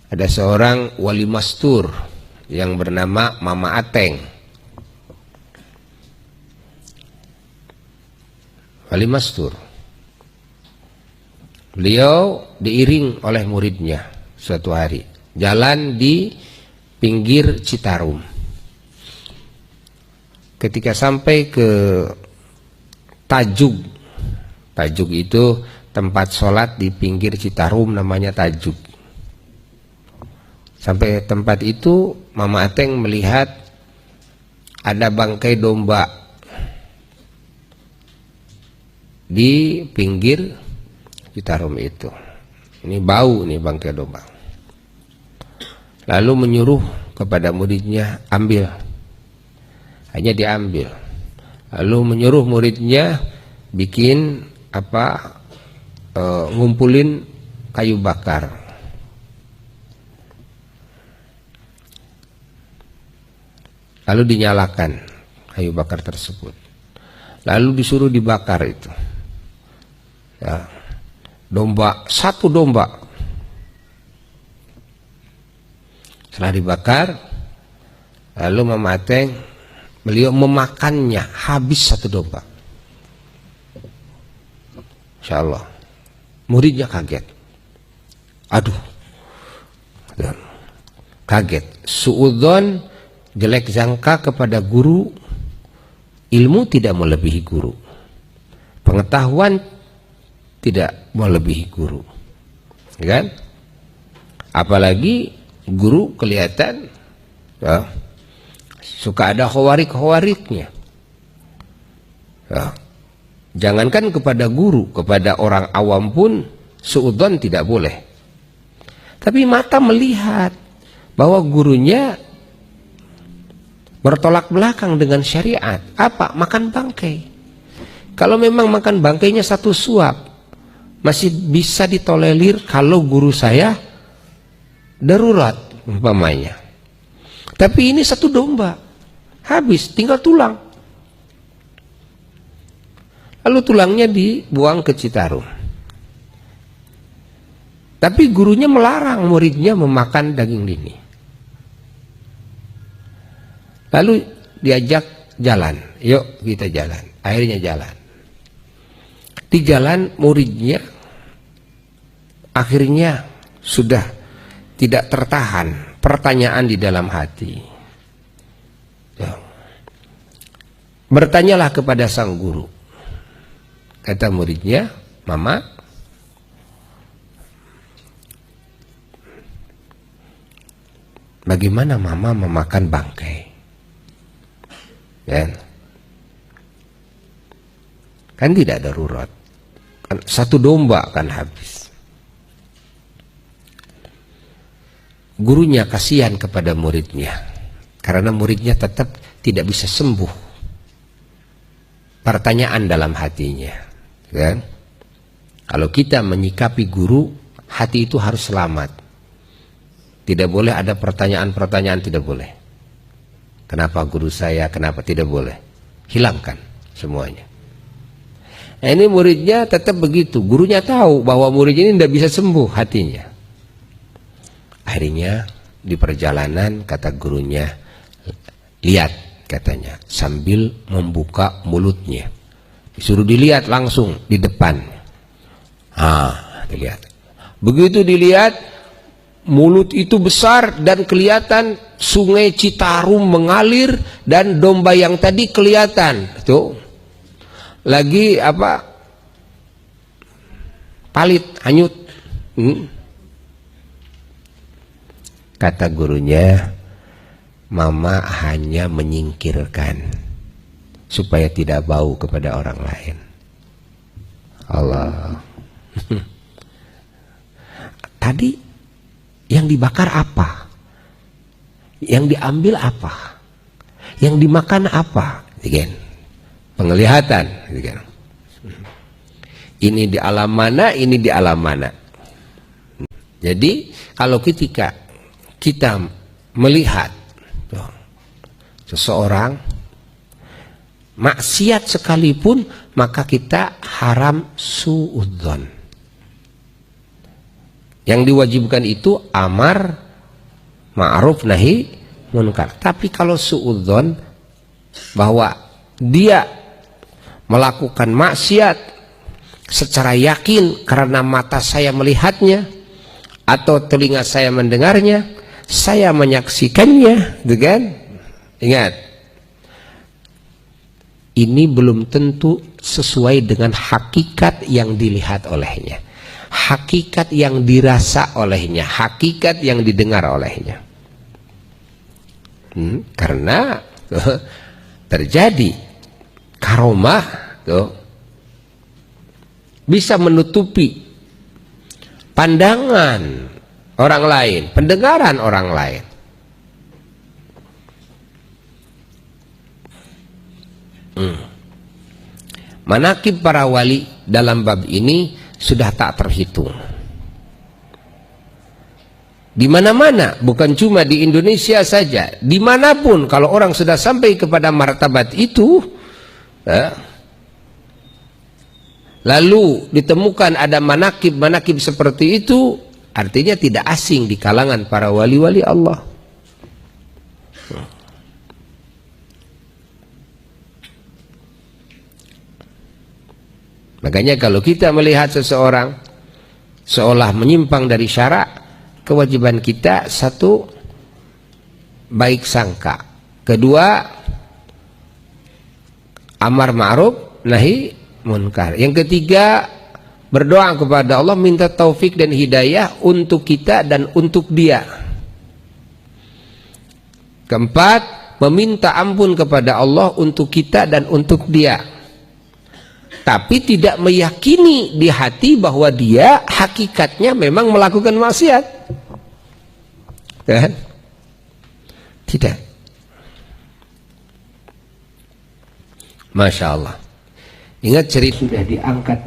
Ada seorang wali mastur yang bernama Mama Ateng. Wali mastur. Beliau diiring oleh muridnya suatu hari, jalan di pinggir Citarum. Ketika sampai ke Tajug, Tajug itu tempat sholat di pinggir Citarum, namanya Tajug. Sampai tempat itu, Mama Ateng melihat ada bangkai domba di pinggir Citarum itu. Ini bau nih bangkai domba. Lalu menyuruh kepada muridnya, ambil. Hanya diambil. Lalu menyuruh muridnya bikin ngumpulin kayu bakar. Lalu dinyalakan kayu bakar tersebut. Lalu disuruh dibakar itu. Ya. Domba, satu domba. Setelah dibakar, lalu Mama Ateng, beliau memakannya, habis satu domba. Insya Allah. Muridnya kaget. Aduh. Kaget. Suudzon, jelek sangka kepada guru. Ilmu tidak melebihi guru. Pengetahuan tidak melebihi guru. Kan? Apalagi guru kelihatan ya, suka ada khawarik-khawariknya. Ya. Jangankan kepada guru, kepada orang awam pun suudzon tidak boleh. Tapi mata melihat bahwa gurunya bertolak belakang dengan syariat. Apa? Makan bangkai. Kalau memang makan bangkainya satu suap, masih bisa ditolerir kalau guru saya darurat umpamanya. Tapi ini satu domba, habis, tinggal tulang. Lalu tulangnya dibuang ke Citarum. Tapi gurunya melarang muridnya memakan daging ini. Lalu diajak jalan, yuk kita jalan. Akhirnya jalan. Di jalan muridnya akhirnya sudah tidak tertahan pertanyaan di dalam hati. Ya. Bertanyalah kepada sang guru. Kata muridnya, Mama, bagaimana Mama memakan bangkai? Kan tidak darurat. Kan satu domba kan habis. Gurunya kasihan kepada muridnya, karena muridnya tetap tidak bisa sembuh pertanyaan dalam hatinya. Kan? Kalau kita menyikapi guru, hati itu harus selamat. Tidak boleh ada pertanyaan-pertanyaan, tidak boleh. Kenapa guru saya, kenapa, tidak boleh. Hilangkan semuanya. Nah, ini muridnya tetap begitu. Gurunya tahu bahwa muridnya ini tidak bisa sembuh hatinya. Akhirnya di perjalanan kata gurunya, lihat katanya, sambil membuka mulutnya. Disuruh dilihat langsung di depan. Dilihat. Begitu dilihat, mulut itu besar dan kelihatan sungai Citarum mengalir dan domba yang tadi kelihatan. Tuh. Lagi palit, hanyut. Kata gurunya, Mama hanya menyingkirkan supaya tidak bau kepada orang lain. Allah. Tadi yang dibakar apa? Yang diambil apa? Yang dimakan apa? Penglihatan. Ini di alam mana, ini di alam mana. Jadi kalau ketika kita melihat seseorang maksiat sekalipun, maka kita haram suudzon. Yang diwajibkan itu amar ma'ruf nahi munkar. Tapi kalau suudzon bahwa dia melakukan maksiat secara yakin karena mata saya melihatnya atau telinga saya mendengarnya, saya menyaksikannya, gitu kan? Ingat, ini belum tentu sesuai dengan hakikat yang dilihat olehnya, hakikat yang dirasa olehnya, hakikat yang didengar olehnya. Karena terjadi karomah tuh, bisa menutupi pandangan orang lain, pendengaran orang lain. Manaqib para wali dalam bab ini sudah tak terhitung. Di mana-mana, bukan cuma di Indonesia saja, dimanapun kalau orang sudah sampai kepada martabat itu, lalu ditemukan ada manaqib seperti itu, artinya tidak asing di kalangan para wali-wali Allah. Makanya kalau kita melihat seseorang seolah menyimpang dari syarak, kewajiban kita satu, baik sangka. Kedua, amar ma'ruf nahi munkar. Yang ketiga, berdoa kepada Allah minta taufik dan hidayah untuk kita dan untuk dia. Keempat, meminta ampun kepada Allah untuk kita dan untuk dia. Tapi tidak meyakini di hati bahwa dia hakikatnya memang melakukan maksiat. Kan? Tidak. Masya Allah. Ingat cerita sudah diangkat